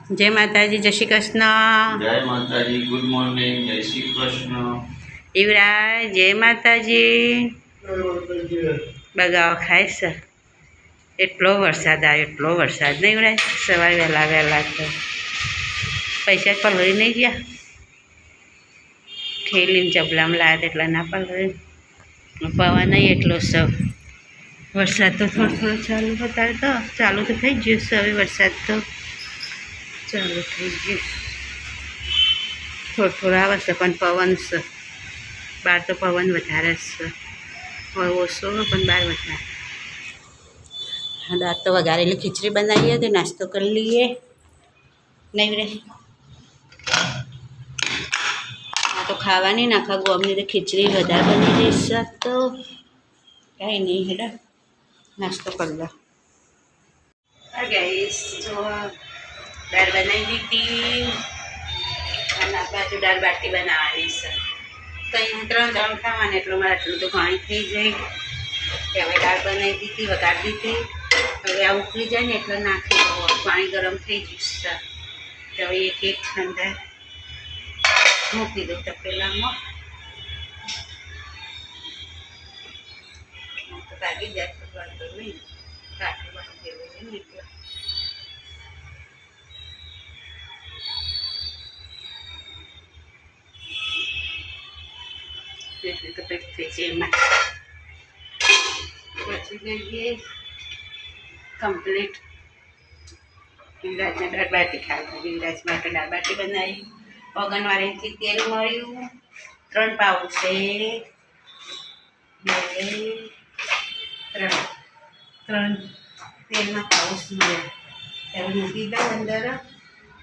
જય માતાજી, જય શ્રી કૃષ્ણ. જય માતાજી, ગુડ મોર્નિંગ, જય શ્રી કૃષ્ણ. યુવરાજ, જય માતાજી. બગાવ ખાય છે. એટલો વરસાદ આવ્યો, એટલો વરસાદ નહીં યુવરાજ. સવારે વહેલા વહેલા તો પૈસા પલળી નહીં ગયા. ઠેલીને ચપલામાં લાવ્યા એટલા ના પલળી. પવન નહીં એટલો સૌ. વરસાદ તો થોડો થોડો ચાલુ બતાવે તો ચાલુ તો થઈ ગયો છે હવે. વરસાદ તો ચાલુ થઈ ગયું. થોડો થોડો આવે છે પણ પવન છે. બહાર તો પવન વધારે છે. હવે ઓછો પણ બહાર વધારે. દાંત તો વઘારેલી ખીચડી બનાવીએ તો નાસ્તો કરી લઈએ. નહીં રે આ તો ખાવાની નાખા ગોમની તો ખીચડી વધારે બની જઈશ તો કાંઈ નહીં. હેડા નાસ્તો કરી લો. ગાઈસ જો દાળ બનાવી દીધી અને આ બાજુ દાળ બાટી બનાવવાની છે. તો અહીંયા 3 જણ ખાવાને એટલું મારે આટલું તો પાણી થઈ જાય. હવે દાળ બનાવી દીધી, વઘારી દીધી. હવે આ ઉકળી જાય ને એટલે નાખી દો. પાણી ગરમ થઈ જશે. હવે એક એક ઠંડા મૂકી દઉં તપેલામાં. તો લાગી જાય તો વાંધો નહીં. કાઢી બાંધી દેવું છે ને એટલે. તો પેક થઈ છે એમાં પછી જઈએ કમ્પ્લીટ. વિરાજને દાળ બાટી ખાવી. વિરાજ માટે દાળ બાટી બનાવી. ઓગણવારીથી તેલ મળ્યું. 3 પાઉચ છે. 2 3 તેલમાં પાઉસ મળ્યા. ત્યારે મૂકી દઉં અંદર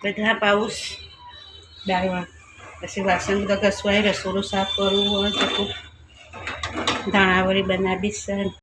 બધા પાઉસ દાળમાં. પછી વાસણ બધા ઘસવાય, રસોડું સાફ કરવું હોય તો ધાણાવળી બનાવીશ.